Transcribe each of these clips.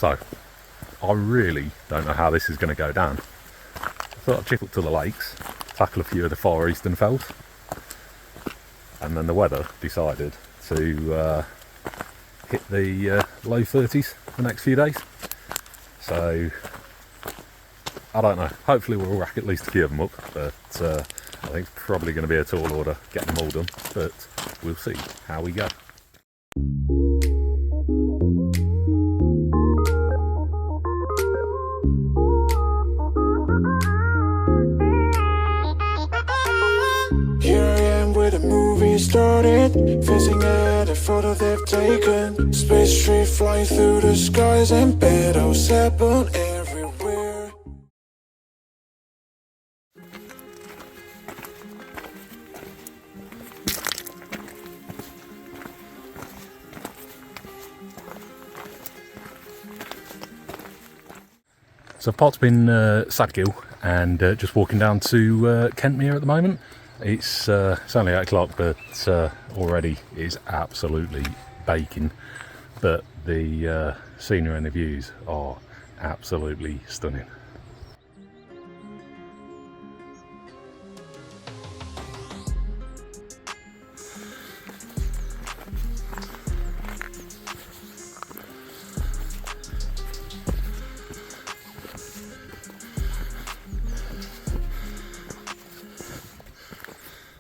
So I really don't know how this is going to go down. I thought I'd chip up to the lakes, tackle a few of the far eastern fells, and then the weather decided to hit the low 30s the next few days. So I don't know, hopefully we'll rack at least a few of them up, but I think it's probably going to be a tall order getting them all done, but we'll see how we go. Here I am where the movie started, facing at a photo they've taken. Space tree flying through the skies and battles happen everywhere. So I've popped in Sadgill and just walking down to Kentmere at the moment. It's only 8 o'clock, but already it's absolutely baking. But the scenery and the views are absolutely stunning.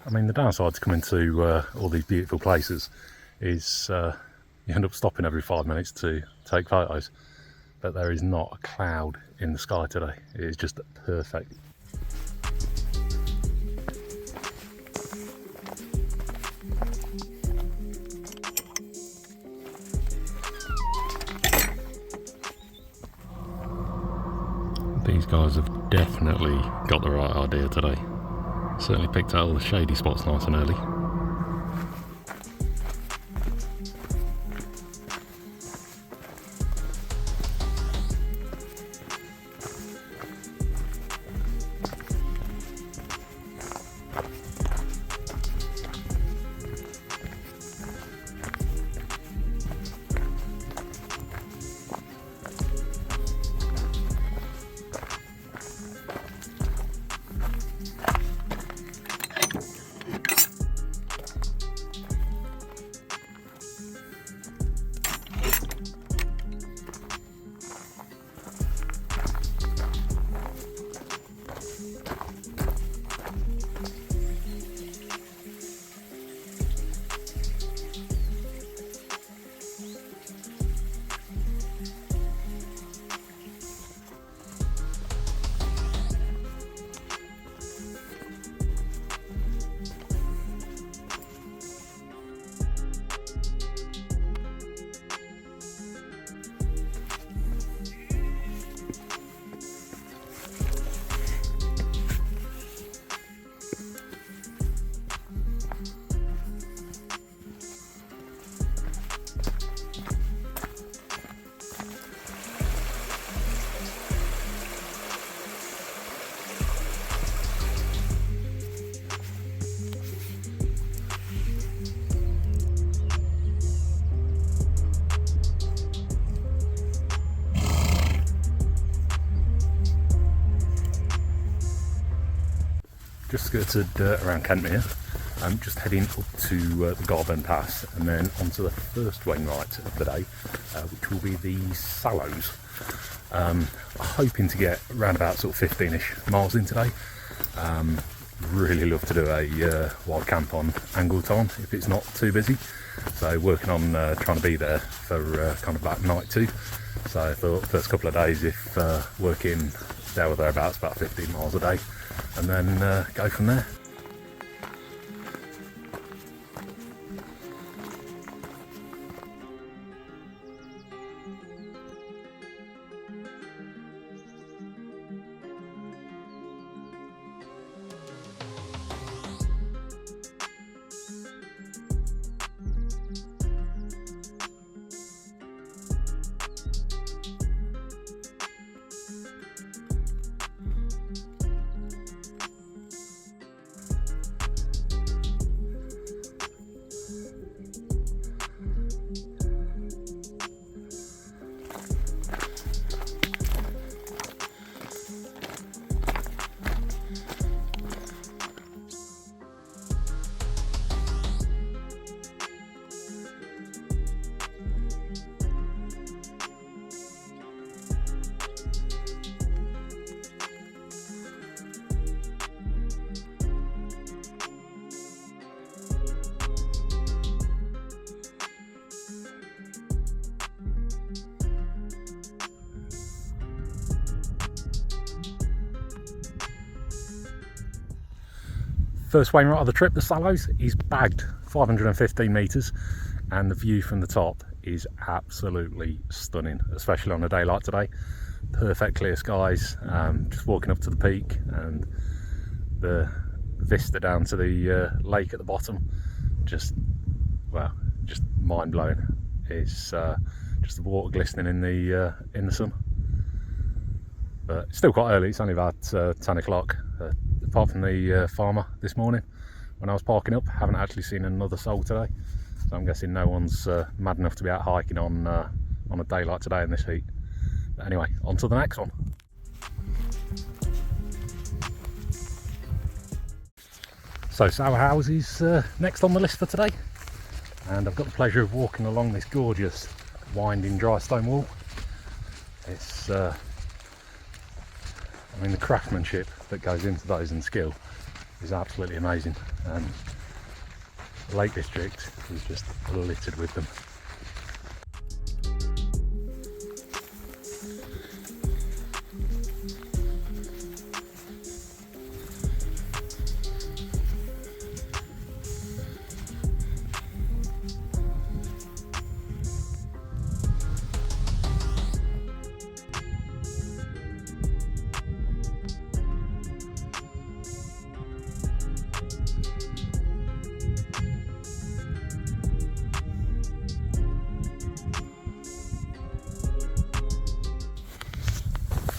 I mean, the downside to coming to all these beautiful places is you end up stopping every 5 minutes to take photos, but there is not a cloud in the sky today. It is just perfect. These guys have definitely got the right idea today. Certainly picked out all the shady spots nice and early. Just skirted around Kentmere. I'm just heading up to the Garburn Pass and then onto the first Wainwright of the day, which will be the Sallows. Hoping to get around about sort of 15-ish miles in today. Really love to do a wild camp on angle time if it's not too busy. So working on trying to be there for kind of about night 2. So for the first couple of days, if working there or thereabouts, about 15 miles a day, and then go from there. First Wainwright of the trip, the Sallows. He's bagged 515 metres, and the view from the top is absolutely stunning, especially on a day like today. Perfect clear skies, just walking up to the peak, and the vista down to the lake at the bottom, just, well, just mind-blowing. It's just the water glistening in the sun. But it's still quite early, it's only about 10 o'clock. Apart from the farmer this morning when I was parking up, haven't actually seen another soul today. So I'm guessing no one's mad enough to be out hiking on a day like today in this heat. But anyway, on to the next one. So Sallows is next on the list for today, and I've got the pleasure of walking along this gorgeous winding drystone wall. It's I mean, the craftsmanship that goes into those and skill is absolutely amazing, and the Lake District is just littered with them.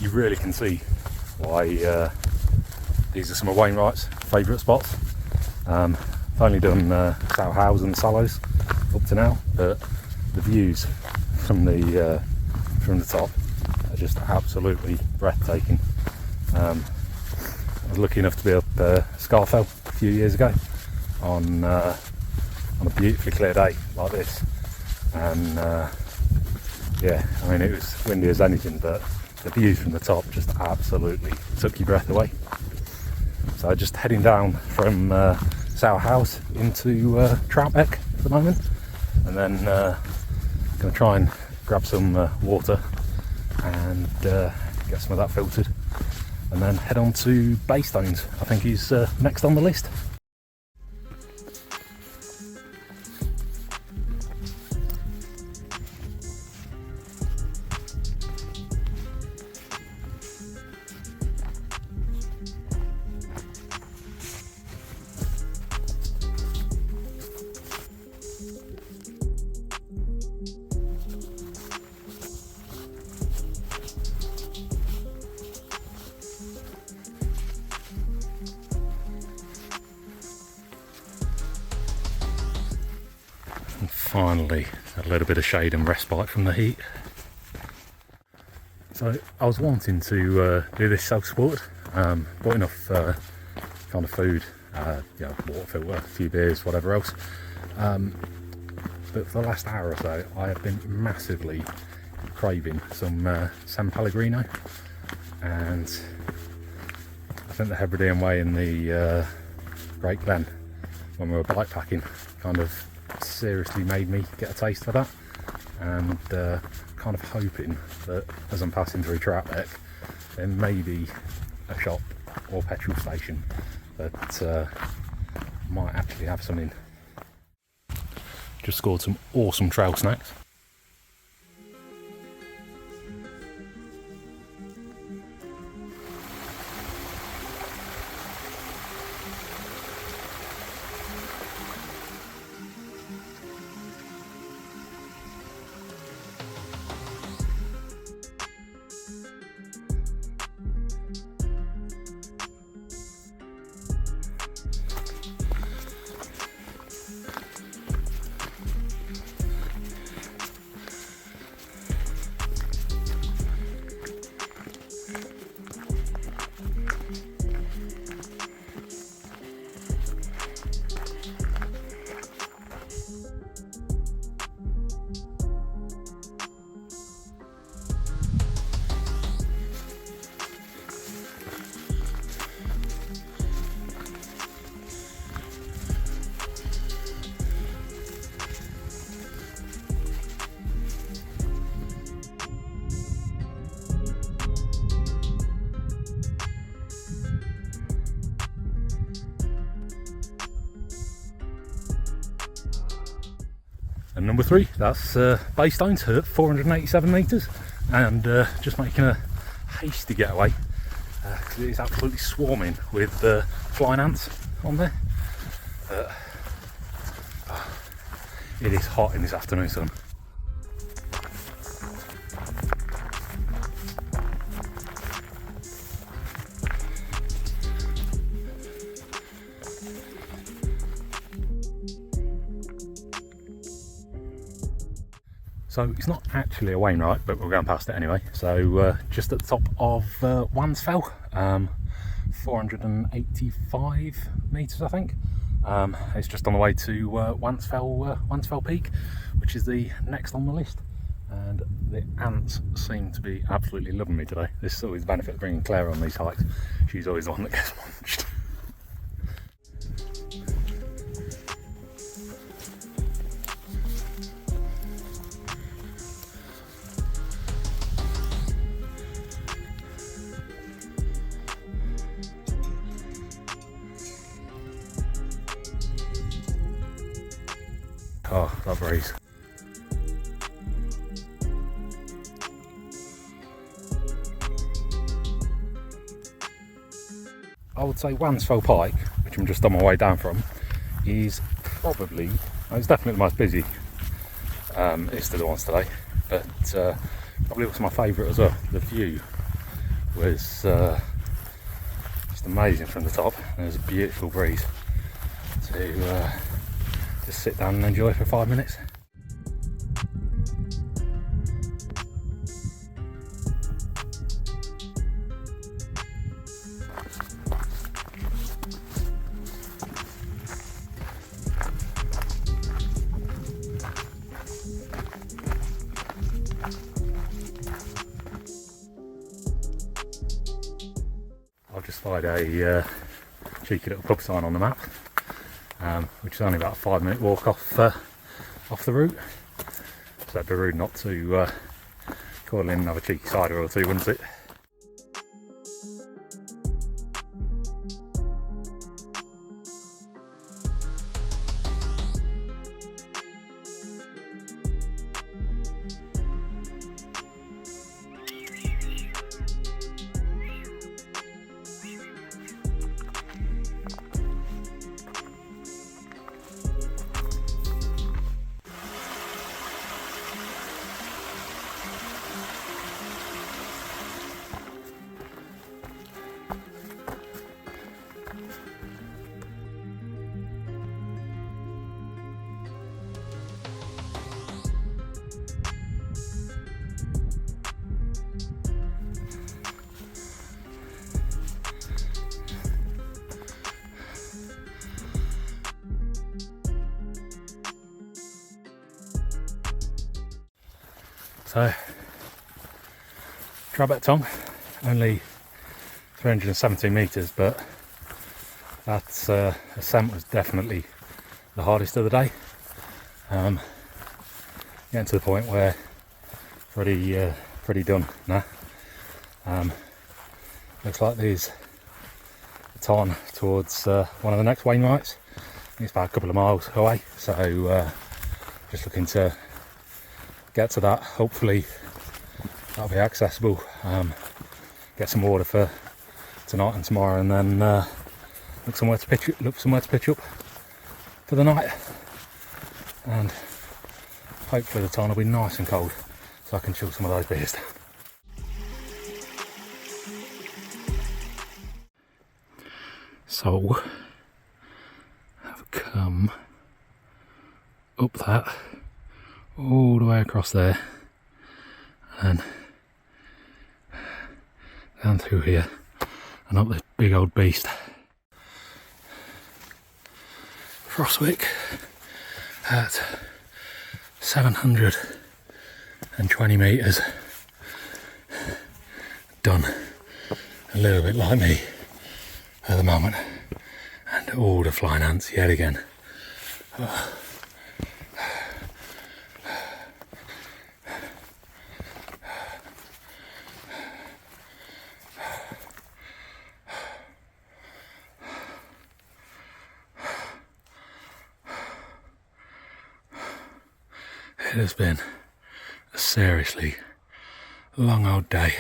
You really can see why these are some of Wainwright's favourite spots. I've only done Sallows and Sallows up to now, but the views from the top are just absolutely breathtaking. I was lucky enough to be up Scarfell a few years ago on a beautifully clear day like this, and yeah, I mean, it was windy as anything, but the views from the top just absolutely took your breath away. So just heading down from Sallows into Troutbeck at the moment, and then going to try and grab some water and get some of that filtered, and then head on to Baystones. I think he's next on the list. And finally a little bit of shade and respite from the heat. So I was wanting to do this self-sport, bought enough kind of food, you know, water filter, a few beers, whatever else, but for the last hour or so I have been massively craving some San Pellegrino, and I think the Hebridean Way in the Great Glen when we were bikepacking kind of seriously made me get a taste for that, and kind of hoping that as I'm passing through Troutbeck there may be a shop or petrol station that might actually have something. Just scored some awesome trail snacks. And number 3, that's base stones at 487 metres, and just making a hasty getaway because it is absolutely swarming with flying ants on there. It is hot in this afternoon sun. So it's not actually a Wainwright, but we're going past it anyway. So just at the top of Wansfell, 485 metres I think. It's just on the way to Wansfell Peak, which is the next on the list. And the ants seem to be absolutely loving me today. This is always the benefit of bringing Claire on these hikes. She's always the one that gets munched. Oh, that breeze. I would say Wansfell Pike, which I'm just on my way down from, is probably, it's definitely the most busy it's the ones today, but probably was my favourite as well. The view was just amazing from the top. There was a beautiful breeze to just sit down and enjoy for 5 minutes. I've just spied a cheeky little pub sign on the map, which is only about a 5-minute walk off the route. So it'd be rude not to call in and have a cheeky cider or two, wouldn't it? So, Trabec Tongue, only 317 metres, but that ascent was definitely the hardest of the day. Getting to the point where pretty done now. Looks like there's a ton towards one of the next Wainwrights. It's about a couple of miles away, so just looking to get to that. Hopefully that'll be accessible. Get some water for tonight and tomorrow, and then look somewhere to pitch up for the night. And hopefully the time will be nice and cold, so I can chill some of those beers down. So I've come up that all the way across there and down through here and up this big old beast. Frostwick at 720 metres. Done a little bit like me at the moment, and all the flying ants yet again. It has been a seriously long old day.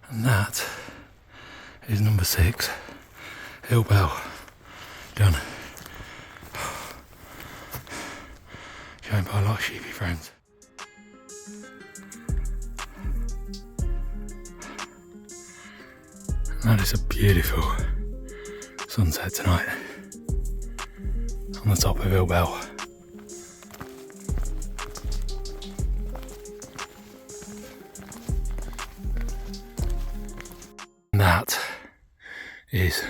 And that is number 6, Hill Bell, done. Joined by a lot of sheepy friends. And that is a beautiful sunset tonight on the top of Hill Bell. That is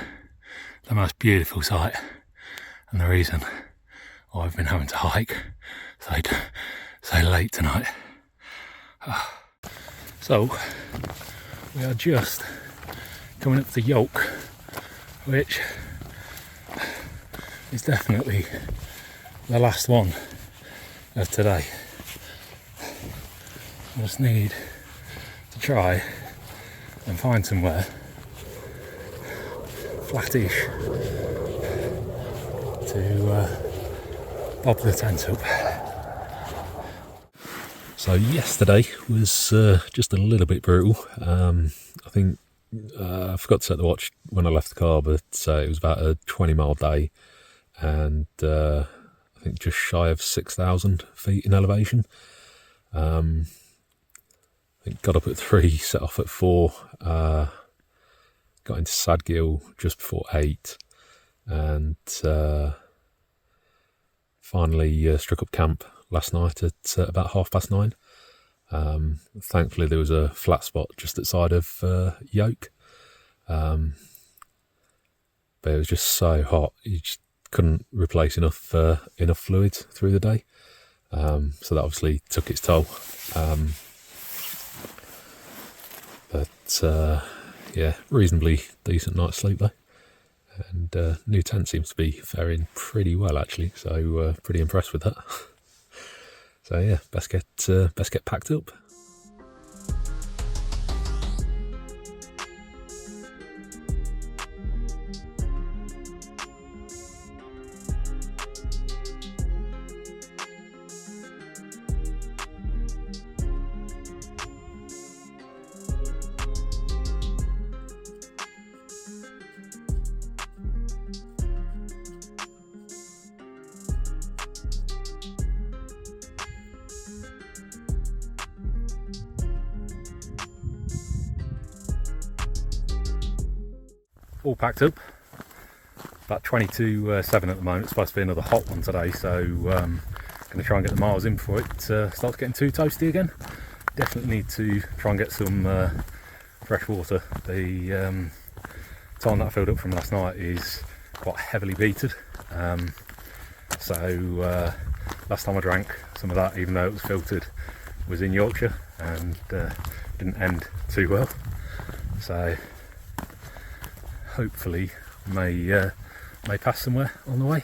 the most beautiful sight, and the reason I've been having to hike so late tonight. So we are just coming up to Yolk, which is definitely the last one of today. I just need to try and find somewhere flattish to bob the tent up. So yesterday was just a little bit brutal. I think I forgot to set the watch when I left the car, but it was about a 20-mile day, and I think just shy of 6,000 feet in elevation. I think got up at 3, set off at 4, got into Sadgill just before 8, and finally struck up camp last night at about 9:30. Thankfully there was a flat spot just outside of Yoke, but it was just so hot you just couldn't replace enough fluids through the day, so that obviously took its toll. But yeah, reasonably decent night's sleep though, and new tent seems to be faring pretty well actually, so pretty impressed with that. So yeah, best get packed up. All packed up, about 22:07 at the moment. It's supposed to be another hot one today, so going to try and get the miles in before it starts getting too toasty again. Definitely need to try and get some fresh water. The time that I filled up from last night is quite heavily beated, so last time I drank some of that, even though it was filtered, was in Yorkshire and didn't end too well, so hopefully may pass somewhere on the way.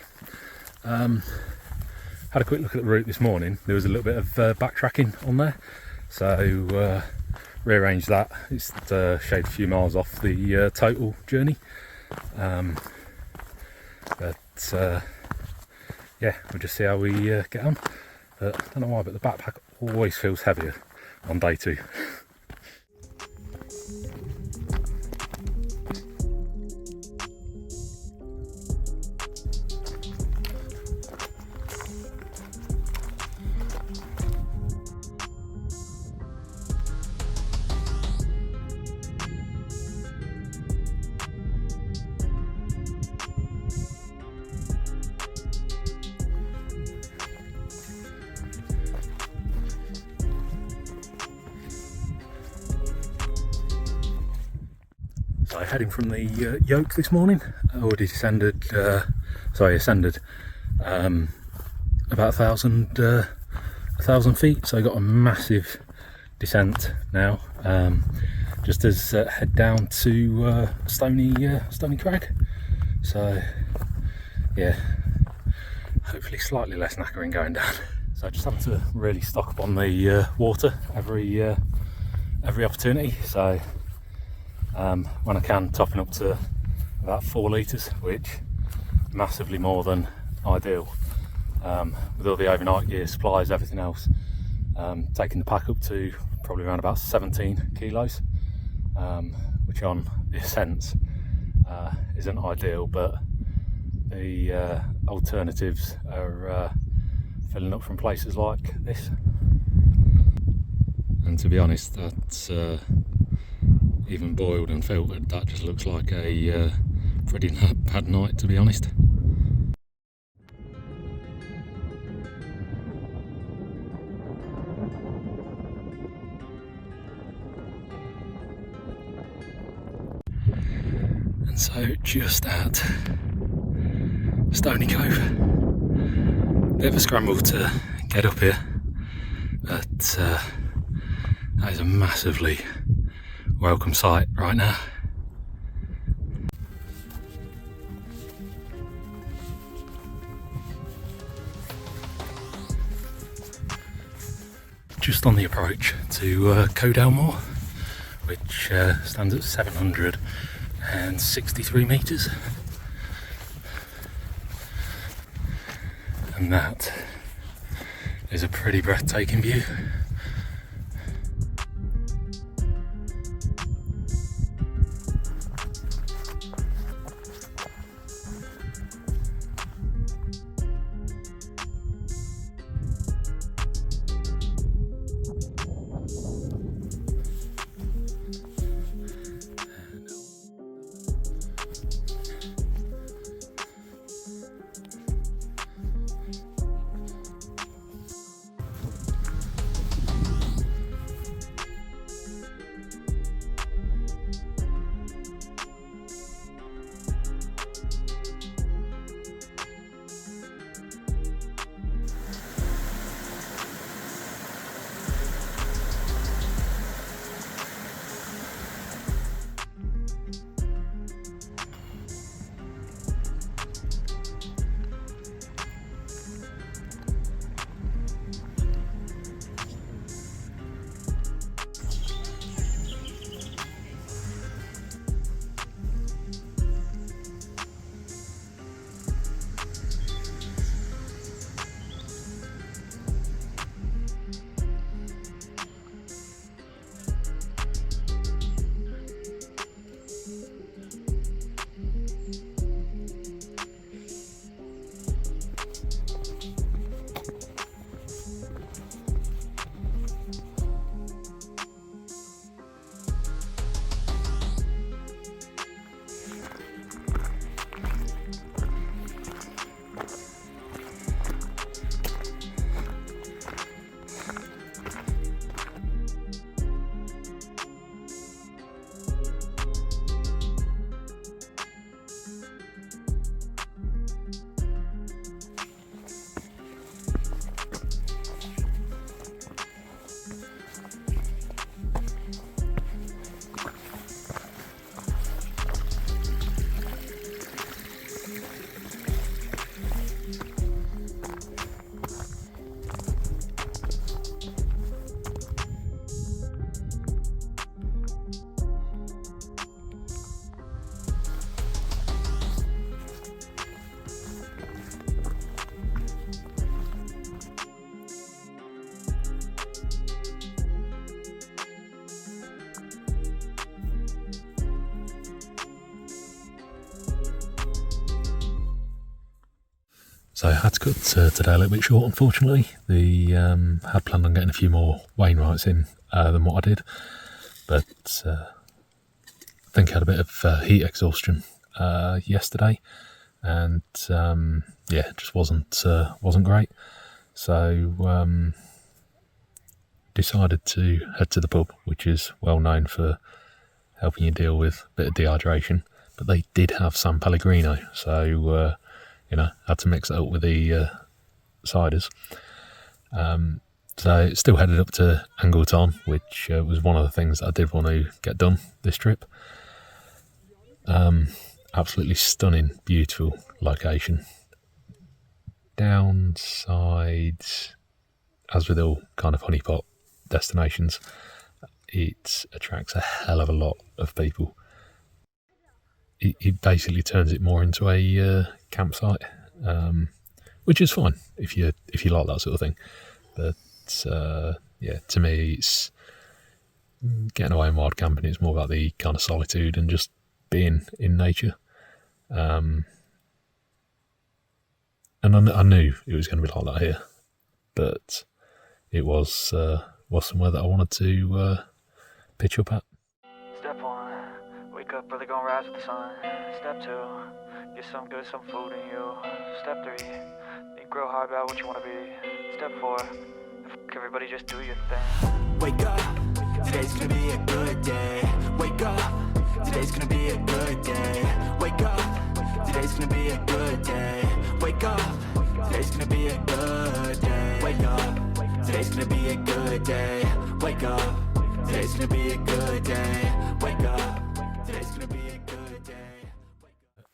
Had a quick look at the route this morning. There was a little bit of backtracking on there, so rearranged that. It's shaved a few miles off the total journey, but yeah, we'll just see how we get on. But I don't know why, but the backpack always feels heavier on day 2. So heading from the yoke this morning, already ascended about 1,000 feet, so I got a massive descent now, just as head down to Stony Crag. So yeah, hopefully slightly less knackering going down. So I just have to really stock up on the water every opportunity. So when I can, topping up to about 4 litres, which massively more than ideal. With all the overnight gear, supplies, everything else, taking the pack up to probably around about 17 kilos, which on the ascents isn't ideal, but the alternatives are filling up from places like this. And to be honest, that's even boiled and filtered, that just looks like a pretty bad night, to be honest. And so just at Stony Cove, bit of a scramble to get up here, but that is a massively welcome sight right now. Just on the approach to Codalmore, which stands at 763 metres, and that is a pretty breathtaking view. So I had to cut today a little bit short, unfortunately. Had planned on getting a few more Wainwrights in than what I did, but I think I had a bit of heat exhaustion yesterday, and yeah, it just wasn't great. So decided to head to the pub, which is well known for helping you deal with a bit of dehydration. But they did have San Pellegrino, so had to mix it up with the ciders. So still headed up to Angleton, which was one of the things that I did want to get done this trip. Absolutely stunning, beautiful location. Downside, as with all kind of honeypot destinations, it attracts a hell of a lot of people. It basically turns it more into a campsite, which is fine if you like that sort of thing. But to me, it's getting away in wild camping. It's more about the kind of solitude and just being in nature. And I knew it was going to be like that here, but it was somewhere that I wanted to pitch up at. Step 1, wake up early, gonna rise with the sun. Step 2, get some good, some food in you. Step 3, think real hard about what you want to be. Step 4, everybody just do your thing. Wake up, today's gonna be a good day. Wake up, today's gonna be a good day. Wake up, today's gonna be a good day. Wake up, today's gonna be a good day. Wake up, today's gonna be a good day. Wake up, today's gonna be a good day. Wake up, today's gonna be a good day.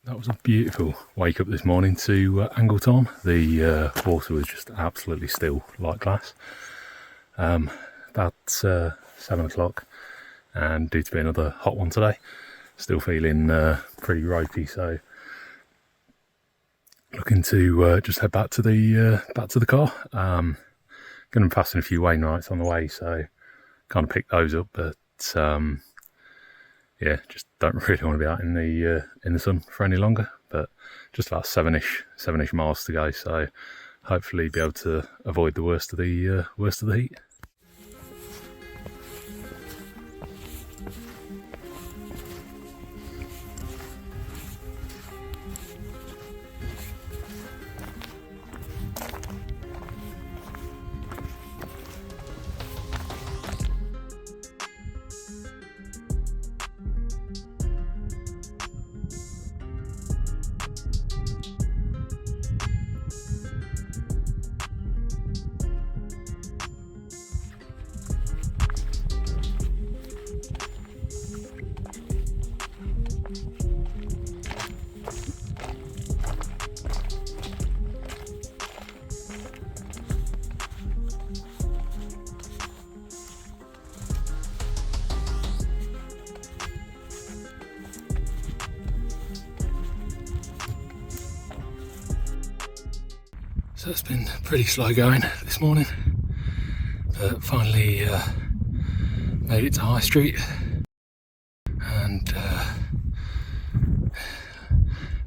That was a beautiful wake up this morning to Angleton. The water was just absolutely still, like glass. About 7 o'clock, and due to be another hot one today, still feeling pretty ropey, so looking to just head back to the car. Going to be passing a few Wainwrights on the way, so kind of pick those up, but just don't really want to be out in the sun for any longer. But just about seven-ish miles to go, so hopefully be able to avoid the worst of the heat. So it's been pretty slow going this morning, but finally made it to High Street, and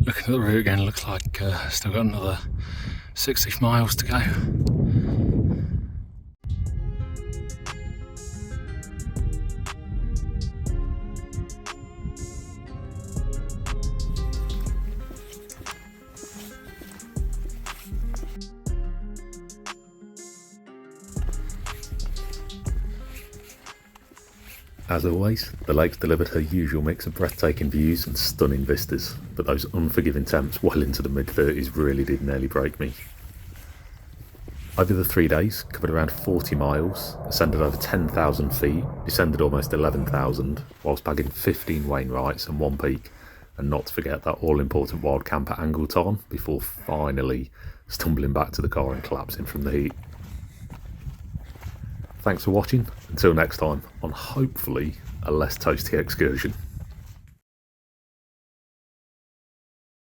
looking at the route again, looks like still got another 6-ish miles to go. As always, the lake's delivered her usual mix of breathtaking views and stunning vistas, but those unforgiving temps well into the mid-30s really did nearly break me. Over the 3 days, covered around 40 miles, ascended over 10,000 feet, descended almost 11,000, whilst bagging 15 Wainwrights and 1 peak, and not to forget that all-important wild camp at Angleton before finally stumbling back to the car and collapsing from the heat. Thanks for watching, until next time on hopefully a less toasty excursion.